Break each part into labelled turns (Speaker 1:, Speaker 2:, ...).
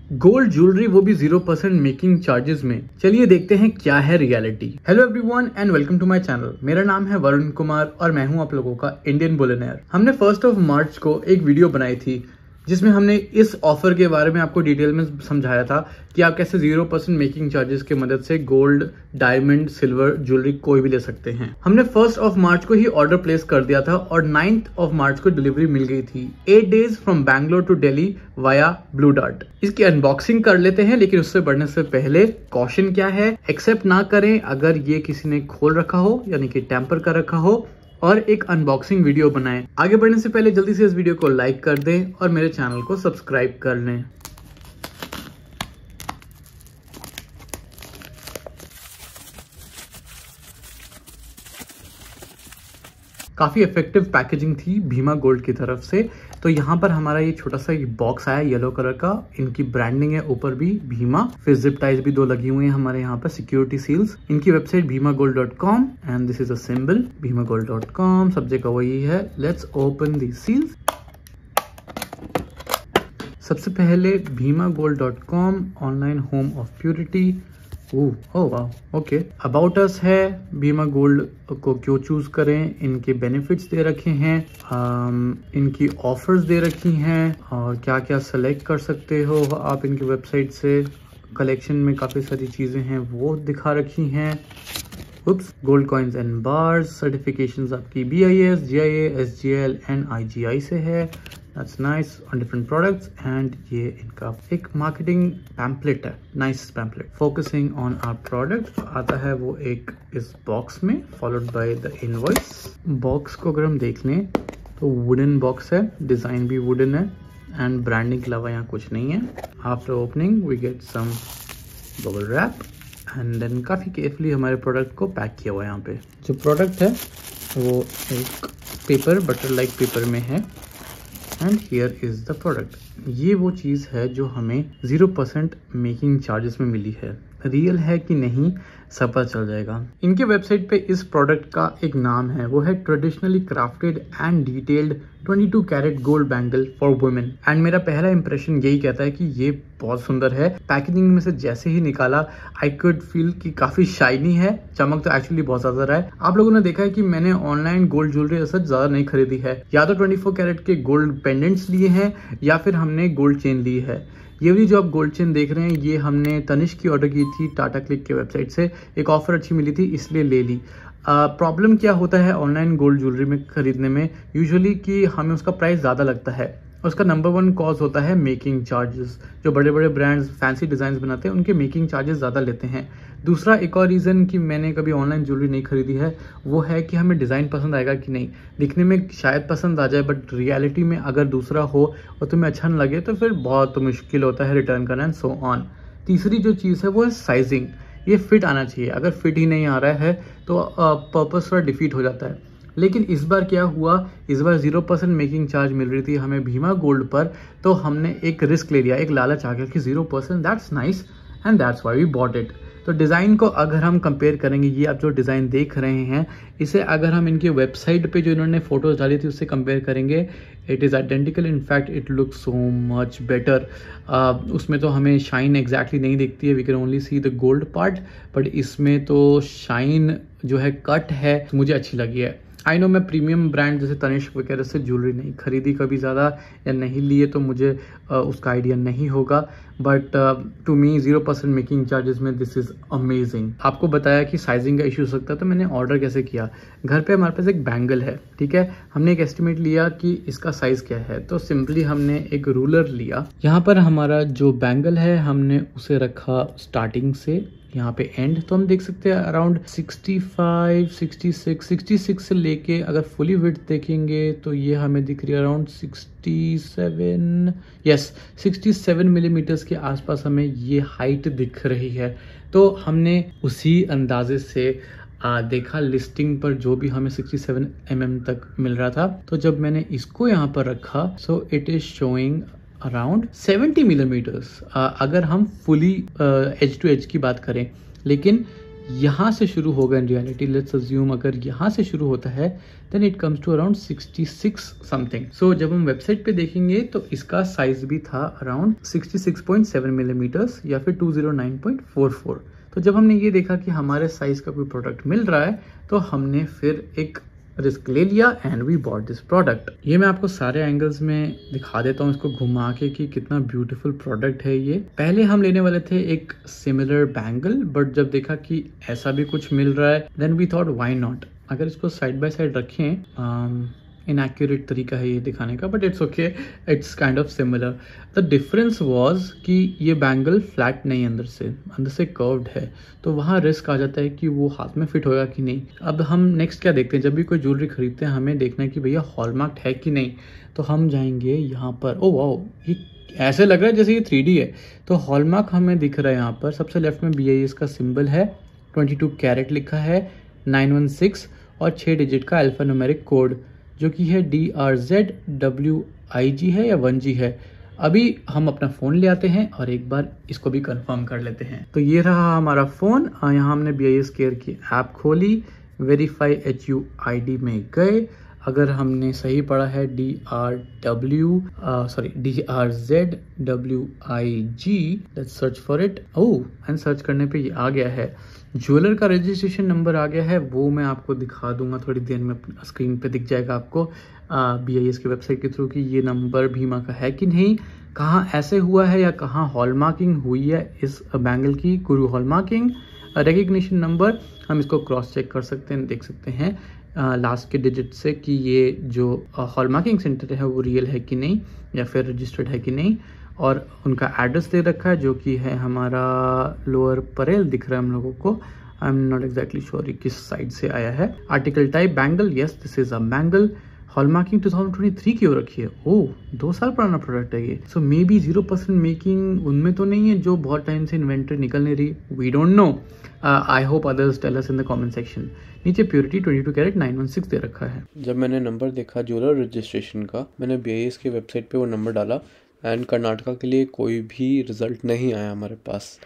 Speaker 1: Gold jewellery, वो भी 0% making charges में। चलिए देखते हैं क्या है reality. Hello everyone and welcome to my channel. मेरा नाम है वरुण कुमार और मैं हूं आप लोगों का इंडियन बिलियनेयर। हमने 1 मार्च को एक वीडियो बनाई थी जिसमें हमने इस ऑफर के बारे में आपको डिटेल में समझाया था कि आप कैसे 0% मेकिंग चार्जेस की मदद से गोल्ड, डायमंड, सिल्वर ज्वेलरी कोई भी ले सकते हैं। हमने 1 मार्च को ही ऑर्डर प्लेस कर दिया था और 9 मार्च को डिलीवरी मिल गई थी। 8 days from Bangalore to Delhi via blue dart. इसकी अनबॉक्सिंग कर लेते हैं, लेकिन उससे बढ़ने से पहले कॉशन क्या है, एक्सेप्ट ना करें अगर ये किसी ने खोल रखा हो यानी कि टेम्पर कर रखा हो, और एक अनबॉक्सिंग वीडियो बनाएं। आगे बढ़ने से पहले जल्दी से इस वीडियो को लाइक कर दें और मेरे चैनल को सब्सक्राइब कर लें। काफी इफेक्टिव पैकेजिंग थी भीमा गोल्ड की तरफ से। तो यहाँ पर हमारा ये छोटा सा बॉक्स आया येलो कलर का, इनकी ब्रांडिंग है ऊपर भी भीमा, फिर जिप टाइज भी 2 लगी हुई हैं हमारे यहाँ पर, सिक्योरिटी सील्स। इनकी website bhimagold.com and this is a symbol bhimagold.com। सब जगह वही है। Let's open the seals. सबसे पहले bhimagold.com, online home of purity. Okay. About us है, भीमा गोल्ड को क्यों चूज करें, इनके बेनिफिट्स दे रखे हैं, इनकी ऑफर्स दे रखी हैं और क्या क्या सेलेक्ट कर सकते हो आप इनकी वेबसाइट से। कलेक्शन में काफ़ी सारी चीज़ें हैं वो दिखा रखी हैं। Gold coins and bars, certifications आपकी BIS, GIA, SGL and IGI से है। That's nice on different products and ये इनका एक मार्केटिंग पैम्पलेट है, nice pamphlet focusing on our product आता है वो एक इस बॉक्स में, followed by the invoice. Box को अगर हम देख लें तो वुडन बॉक्स है, डिजाइन भी वुडन है एंड ब्रांडिंग के अलावा यहाँ कुछ नहीं है। After opening we get some bubble wrap and then काफ़ी केयरफुली हमारे प्रोडक्ट को पैक किया हुआ है। यहाँ पे जो प्रोडक्ट है वो एक पेपर, बटर लाइक पेपर में है and here is the product. ये वो चीज़ है जो हमें 0% मेकिंग चार्जेस में मिली है। रियल है कि नहीं सब पता चल जाएगा। इनके वेबसाइट पे इस प्रोडक्ट का एक नाम है, वो है traditionally crafted and detailed 22 carat gold bangle for women. And मेरा पहला इंप्रेशन यही कहता है कि ये बहुत सुंदर है। पैकेजिंग में से जैसे ही निकाला आई कुड फील कि काफी शाइनी है, चमक तो एक्चुअली बहुत ज्यादा रहा है। आप लोगों ने देखा है कि मैंने ऑनलाइन गोल्ड ज्वेलरी ऐसा ज्यादा नहीं खरीदी है, या तो 24 कैरेट के गोल्ड पेंडेंट्स लिए हैं या फिर हमने गोल्ड चेन ली है। ये वाली जो आप गोल्ड चेन देख रहे हैं ये हमने तनिष्क की ऑर्डर की थी टाटा क्लिक के वेबसाइट से, एक ऑफर अच्छी मिली थी इसलिए ले ली। प्रॉब्लम क्या होता है ऑनलाइन गोल्ड ज्वेलरी में खरीदने में यूजुअली कि हमें उसका प्राइस ज़्यादा लगता है। उसका नंबर 1 कॉज होता है मेकिंग चार्जेस। जो बड़े बड़े ब्रांड्स फैंसी डिज़ाइन बनाते हैं उनके मेकिंग चार्जेस ज़्यादा लेते हैं। दूसरा एक और रीज़न कि मैंने कभी ऑनलाइन ज्वेलरी नहीं खरीदी है वो है कि हमें डिज़ाइन पसंद आएगा कि नहीं। दिखने में शायद पसंद आ जाए बट रियलिटी में अगर दूसरा हो और तुम्हें अच्छा न लगे तो फिर बहुत मुश्किल होता है रिटर्न करना एंड सो ऑन। तीसरी जो चीज़ है वो है साइजिंग। ये फिट आना चाहिए, अगर फिट ही नहीं आ रहा है तो पर्पस थोड़ा डिफीट हो जाता है। लेकिन इस बार क्या हुआ, इस बार 0% मेकिंग चार्ज मिल रही थी हमें भीमा गोल्ड पर, तो हमने एक रिस्क ले लिया, एक लालच आ गया कि 0% that's nice and that's why we bought it. तो डिज़ाइन को अगर हम कंपेयर करेंगे, ये आप जो डिज़ाइन देख रहे हैं इसे अगर हम इनके वेबसाइट पे जो इन्होंने फोटोज डाली थी उससे कंपेयर करेंगे, it is identical. In fact it looks so much better. उसमें तो हमें शाइन एग्जैक्टली नहीं दिखती है, we can only see the gold part, but इसमें तो शाइन जो है कट है, मुझे अच्छी लगी है। आई नो मैं प्रीमियम ब्रांड जैसे तनिष्क वगैरह से ज्वेलरी नहीं खरीदी कभी ज़्यादा या नहीं लिए, तो मुझे उसका आइडिया नहीं होगा, but to me 0% making charges में दिस इज़ अमेजिंग। आपको बताया कि साइजिंग का इशू हो सकता है, तो मैंने ऑर्डर कैसे किया। घर पे हमारे पास एक बैंगल है, ठीक है, हमने एक एस्टिमेट लिया कि इसका साइज़ क्या है, तो सिंपली हमने एक रूलर लिया। यहाँ पर हमारा जो बैंगल है हमने उसे रखा स्टार्टिंग से यहाँ पे एंड, तो हम देख सकते हैं अराउंड 65, 66 से लेके अगर फुली विड्थ देखेंगे तो ये हमें दिख रही है अराउंड 67 मिलीमीटर्स के आसपास हमें ये हाइट दिख रही है। तो हमने उसी अंदाजे से देखा लिस्टिंग पर जो भी हमें 67 mm तक मिल रहा था, तो जब मैंने इसको यहाँ पर रखा so it is showing around 70 millimetres अगर हम फुली एज टू एज की बात करें। लेकिन यहाँ से शुरू होगा इन रियलिटी, लेट्स अज्यूम अगर यहाँ से शुरू होता है then it comes to around 66 something. So जब हम वेबसाइट पे देखेंगे तो इसका साइज भी था अराउंड 66.7 मिलीमीटर्स या फिर 209.44। तो जब हमने ये देखा कि हमारे साइज का कोई प्रोडक्ट मिल रहा है तो हमने फिर एक रिस्क ले लिया and we bought this product. ये मैं आपको सारे एंगल्स में दिखा देता हूँ इसको घुमा के कि कितना ब्यूटीफुल प्रोडक्ट है ये। पहले हम लेने वाले थे एक सिमिलर बैंगल, बट जब देखा कि ऐसा भी कुछ मिल रहा है then we thought why not. अगर इसको साइड बाय साइड रखें, इनएक्यूरेट तरीका है ये दिखाने का, but it's okay, it's kind of similar. The difference was कि ये बैंगल फ्लैट नहीं, अंदर से कर्व्ड है, तो वहाँ रिस्क आ जाता है कि वो हाथ में फिट होगा कि नहीं। अब हम नेक्स्ट क्या देखते हैं, जब भी कोई ज्वेलरी खरीदते हैं हमें देखना है कि भैया हॉलमार्क है कि नहीं। तो हम जाएंगे यहाँ पर, ओ वाओ, ये ऐसे लग रहा है जैसे ये 3D है। तो हॉलमार्क हमें दिख रहा है यहाँ पर, सबसे लेफ्ट में BIS का सिंबल है, 22 कैरेट लिखा है, 916 और 6 डिजिट का अल्फान्यूमेरिक कोड जो कि है DRZWIG है या 1G है। अभी हम अपना फ़ोन ले आते हैं और एक बार इसको भी कंफर्म कर लेते हैं। तो ये रहा हमारा फ़ोन। यहाँ हमने BIS केयर की ऐप खोली, वेरीफाई HUID में गए। अगर हमने सही पढ़ा है DRZWIG, let's search for it. Oh, and search करने पे ये आ गया है। ज्वेलर का रजिस्ट्रेशन नंबर आ गया है, वो मैं आपको दिखा दूंगा थोड़ी देर में, स्क्रीन पे दिख जाएगा आपको BIS की वेबसाइट के थ्रू कि ये नंबर भीमा का है कि नहीं, कहाँ ऐसे हुआ है या कहाँ हॉलमार्किंग हुई है इस बैंगल की, गुरु हॉलमार्किंग रिकग्निशन नंबर। हम इसको क्रॉस चेक कर सकते हैं, देख सकते हैं लास्ट के डिजिट से कि ये जो हॉलमार्किंग सेंटर है वो रियल है कि नहीं या फिर रजिस्टर्ड है कि नहीं। और उनका एड्रेस दे रखा है जो कि है हमारा लोअर परेल दिख रहा है हम लोगों को। I am not exactly sure किस साइड से आया है। Article type bangle, yes this is a bangle. Hallmarking 2023 की हो रखी है। ओह, 2 साल पुराना प्रोडक्ट है ये। सो मे बी 0% मेकिंग उनमें तो नहीं है जो बहुत टाइम से इन्वेंटरी निकल नहीं रही, we don't know. I hope others tell us in the comment section. नीचे प्योरिटी 22 कैरेट 916 दे रखा है।
Speaker 2: जब मैंने नंबर देखा ज्वेलर रजिस्ट्रेशन का, मैंने BIS की वेबसाइट पे वो नंबर डाला एंड कर्नाटका के लिए कोई भी रिजल्ट नहीं आया हमारे पास।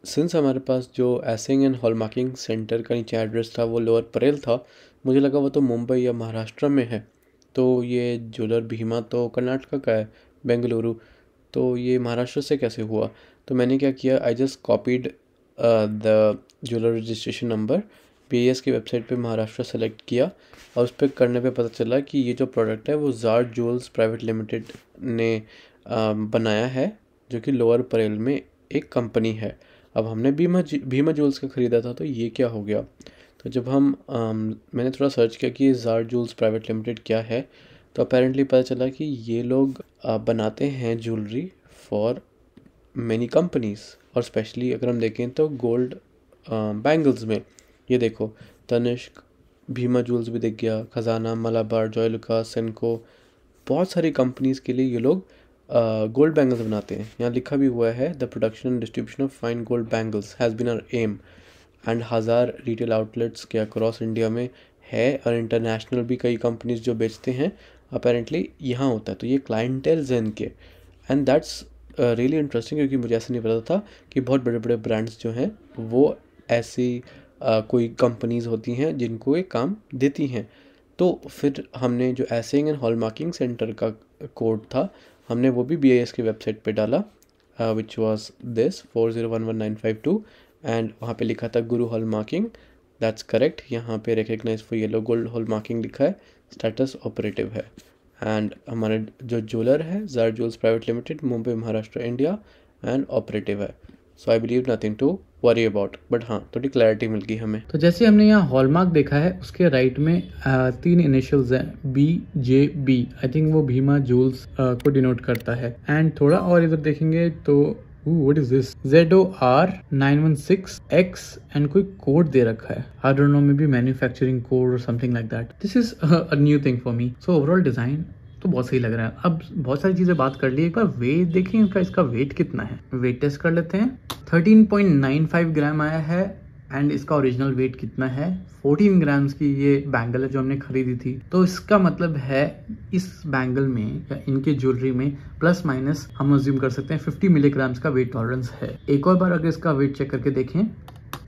Speaker 2: सिंस हमारे पास जो एसिंग एंड हॉलमार्किंग सेंटर का नीचे एड्रेस था वो लोअर परेल था, मुझे लगा वो तो मुंबई या महाराष्ट्र में है। तो ये ज्वेलर भीमा तो कर्नाटका का है, बेंगलुरु, तो ये महाराष्ट्र से कैसे हुआ। तो मैंने क्या किया, I just copied the jeweller registration number, BIS की वेबसाइट पे महाराष्ट्र सेलेक्ट किया और उस पर करने पे पता चला कि ये जो प्रोडक्ट है वो जार ज्वेल्स प्राइवेट लिमिटेड ने बनाया है, जो कि लोअर परेल में एक कंपनी है। अब हमने भीमा ज्वेल्स का ख़रीदा था, तो ये क्या हो गया। तो जब मैंने थोड़ा सर्च किया कि जार ज्वेल्स प्राइवेट लिमिटेड क्या है, तो अपेरेंटली पता चला कि ये लोग बनाते हैं ज्वेलरी फॉर मैनी कंपनीज, और स्पेशली अगर हम देखें तो गोल्ड बैंगल्स में। ये देखो, तनिष्क, भीमा ज्वेल्स भी दिख गया, खजाना, मलाबार, जॉयलुकास, सेनको, बहुत सारी कंपनीज़ के लिए ये लोग गोल्ड बैंगल्स बनाते हैं। यहाँ लिखा भी हुआ है, the production and distribution of fine gold bangles has been our aim, and 1000 retail outlets के अक्रॉस इंडिया में है, और इंटरनेशनल भी कई कंपनीज जो बेचते हैं अपेरेंटली यहाँ होता है। तो ये क्लाइंटेल्स हैं इनके, एंड दैट्स रियली इंटरेस्टिंग, क्योंकि मुझे ऐसा नहीं पता था कि बहुत बड़े बड़े ब्रांड्स जो हैं वो ऐसी कोई कंपनीज़ होती हैं जिनको ये काम देती हैं। तो फिर हमने जो एसिंग एंड हॉलमार्किंग सेंटर का कोड था, हमने वो भी BIS की वेबसाइट पे डाला, विच वाज दिस 4011952, एंड वहाँ पे लिखा था गुरु हॉलमार्किंग, दैट्स करेक्ट। यहाँ पे recognise for yellow gold hallmarking लिखा है, स्टेटस ऑपरेटिव है। एंड हमारे जो ज्वेलर है jar jewels private limited, Mumbai, Maharashtra, India, and operative है। So I believe nothing to worry about, but हाँ थोड़ी क्लैरिटी मिल गई हमें।
Speaker 1: तो जैसे हमने यहाँ हॉलमार्क देखा है, उसके राइट में 3 इनिशियल्स हैं, BJB। आई थिंक वो भीमा ज्वेल्स को डिनोट करता है। एंड थोड़ा और इधर देखेंगे तो what is this, ZOR916X, and कोई कोड दे रखा है, I don't know, maybe manufacturing code और something like that. This is a new thing for me. So overall design तो बहुत सही लग रहा है। अब बहुत सारी चीजें बात कर ली, एक बार वेट देखें इनका, इसका वेट कितना है, वेट टेस्ट कर लेते हैं। 13.95 ग्राम आया है, एंड इसका ओरिजिनल वेट कितना है, 14 ग्राम्स की ये बैंगल है जो हमने खरीदी थी। तो इसका मतलब है इस बैंगल में या इनके ज्वेलरी में प्लस माइनस हम अज्यूम कर सकते हैं 50 मिलीग्राम्स का वेट टॉलरेंस है। एक और बार अगर इसका वेट चेक करके देखें,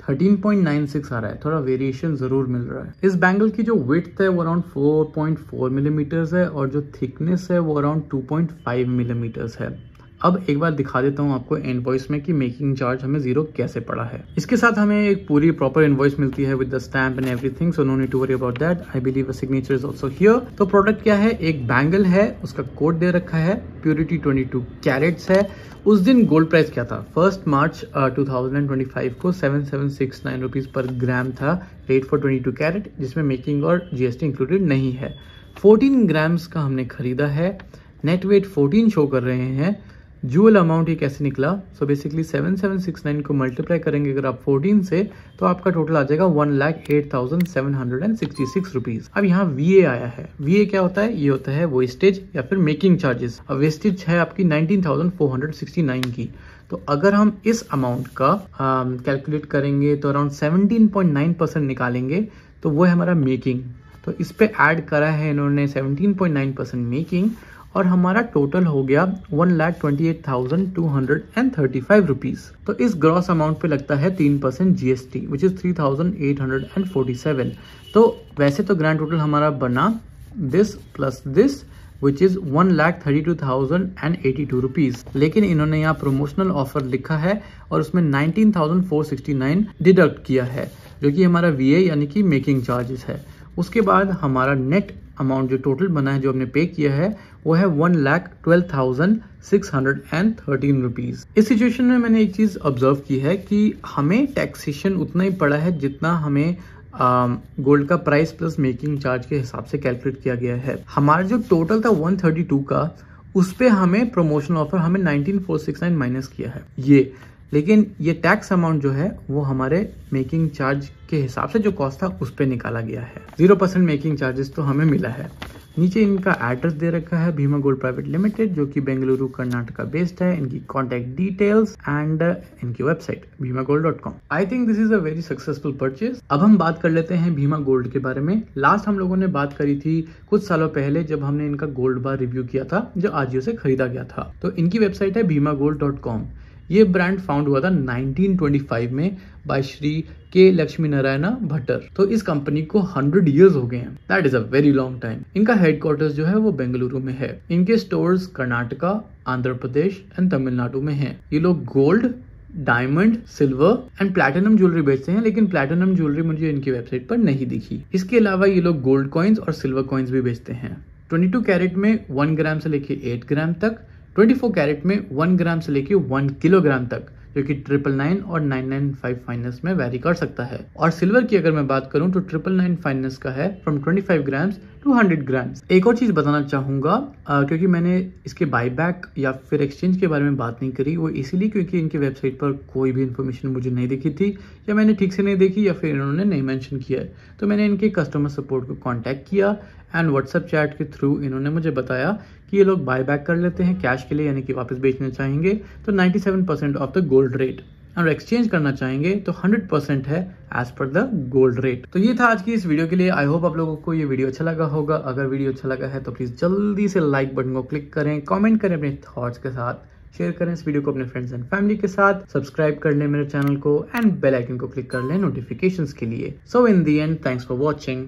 Speaker 1: 13.96 आ रहा है, थोड़ा वेरिएशन जरूर मिल रहा है। इस बैंगल की जो विड्थ है वो अराउंड 4.4 मिलीमीटर्स है और जो थिकनेस है वो अराउंड 2.5 मिलीमीटर्स है। अब एक बार दिखा देता हूँ आपको इनवॉइस में कि मेकिंग चार्ज हमें 0 कैसे पड़ा है। इसके साथ हमें एक पूरी प्रॉपर इनवॉइस मिलती है with the stamp and everything, so no need to worry about that. I believe a signature is also here. तो प्रोडक्ट क्या है, एक बैंगल है, उसका कोड दे रखा है, प्योरिटी 22 कैरेट्स है। उस दिन गोल्ड प्राइस क्या था, 1 मार्च 2025 को 7769 रुपीज पर ग्राम था रेट फॉर 22 कैरेट, जिसमें मेकिंग और जीएसटी इंक्लूडेड नहीं है। 14 ग्राम्स का हमने खरीदा है, नेट वेट 14 शो कर रहे हैं। जूल अमाउंट ये कैसे निकला, सो बेसिकली 7769 को मल्टीप्लाई करेंगे अगर आप 14 से, तो आपका टोटल आ जाएगा 1,08,766 रुपीज। अब यहाँ VA आया है। VA क्या होता है, ये होता है वेस्टेज या फिर मेकिंग चार्जेस। अब वेस्टेज है आपकी 19,469 की। तो अगर हम इस अमाउंट का कैलकुलेट करेंगे तो अराउंड 17.9% निकालेंगे, तो वो है हमारा मेकिंग। तो इस पे ऐड करा है इन्होंने 17.9% मेकिंग और हमारा टोटल हो गया 1,28,235 रुपीज। तो इस ग्रॉस अमाउंट पे लगता है 3% GST विच इज 3,847। तो वैसे तो ग्रैंड टोटल हमारा बना this plus this which is 1,32,082 rupees, लेकिन इन्होंने यहाँ प्रोमोशनल ऑफर लिखा है और उसमें 19,469 डिडक्ट किया है, जो कि हमारा VA यानी कि मेकिंग चार्जेस है। उसके बाद हमारा नेट अमाउंट जो टोटल बना है, जो हमने पे किया है, वो है 1,12,613 रुपीज। इस सिचुएशन में मैंने एक चीज ऑब्जर्व की है कि हमें टैक्सेशन उतना ही पड़ा है जितना हमें गोल्ड का प्राइस प्लस मेकिंग चार्ज के हिसाब से कैलकुलेट किया गया है। हमारा जो टोटल था 132 का, उस पे हमें प्रमोशनल ऑफर हमें 19,469 माइनस किया है ये, लेकिन ये टैक्स अमाउंट जो है वो हमारे मेकिंग चार्ज के हिसाब से जो कॉस्ट था उस पे निकाला गया है। 0% मेकिंग चार्जेस तो हमें मिला है। नीचे इनका एड्रेस दे रखा है, भीमा गोल्ड प्राइवेट लिमिटेड, जो कि बेंगलुरु कर्नाटका बेस्ड है। इनकी कॉन्टैक्ट डिटेल्स एंड इनकी website bhimagold.com। I think this is a very successful purchase. अब हम बात कर लेते हैं भीमा गोल्ड के बारे में। लास्ट हम लोगों ने बात करी थी कुछ सालों पहले जब हमने इनका गोल्ड बार रिव्यू किया था, जो आजियो से खरीदा गया था। तो इनकी वेबसाइट है bhimagold.com। ये ब्रांड फाउंड हुआ था 1925 में बाय श्री के लक्ष्मी नारायण भट्टर। तो इस कंपनी को 100 इयर्स हो गए हैं। That is a very long time. इनका हेडक्वार्टर्स जो है वो बेंगलुरु में है। इनके स्टोर्स कर्नाटका, आंध्र प्रदेश एंड तमिलनाडु में है। ये लोग gold, diamond, silver and platinum jewellery बेचते हैं, लेकिन प्लैटिनम ज्वेलरी मुझे इनकी वेबसाइट पर नहीं दिखी। इसके अलावा ये लोग गोल्ड कॉइन्स और सिल्वर कॉइन्स भी बेचते हैं। 22 कैरेट में 1 ग्राम से लेके 8 ग्राम तक, 24 कैरेट में 1 ग्राम से लेके 1 किलोग्राम तक, जो कि 999 और 995 फाइनेंस में वैरी कर सकता है। और सिल्वर की अगर मैं बात करूं तो 999 फाइनेंस का है फ्रॉम 25 ग्राम्स टू 100 ग्राम्स। एक और चीज बताना चाहूंगा, क्योंकि मैंने इसके बाईबैक या फिर एक्सचेंज के बारे में बात नहीं करी, वो इसीलिए क्योंकि इनकी वेबसाइट पर कोई भी इन्फॉर्मेशन मुझे नहीं दिखी थी, या मैंने ठीक से नहीं देखी, या फिर इन्होंने नहीं मेंशन किया है। तो मैंने इनके कस्टमर सपोर्ट को कॉन्टैक्ट किया एंड व्हाट्सएप चैट के थ्रू इन्होंने मुझे बताया कि ये लोग बाय बैक कर लेते हैं कैश के लिए, यानी कि वापस बेचना चाहेंगे तो 97% ऑफ द गोल्ड रेट, और एक्सचेंज करना चाहेंगे तो 100% है as per the gold rate. तो ये था आज की इस वीडियो के लिए। आई होप आप लोगों को ये वीडियो अच्छा लगा होगा। अगर वीडियो अच्छा लगा है तो प्लीज जल्दी से लाइक बटन को क्लिक करें, कमेंट करें अपने थॉट्स के साथ, शेयर करें इस वीडियो को अपने फ्रेंड्स एंड फैमिली के साथ, सब्सक्राइब कर लें मेरे चैनल को एंड बेल आइकन को क्लिक कर लें नोटिफिकेशंस के लिए। So in the end, thanks for watching.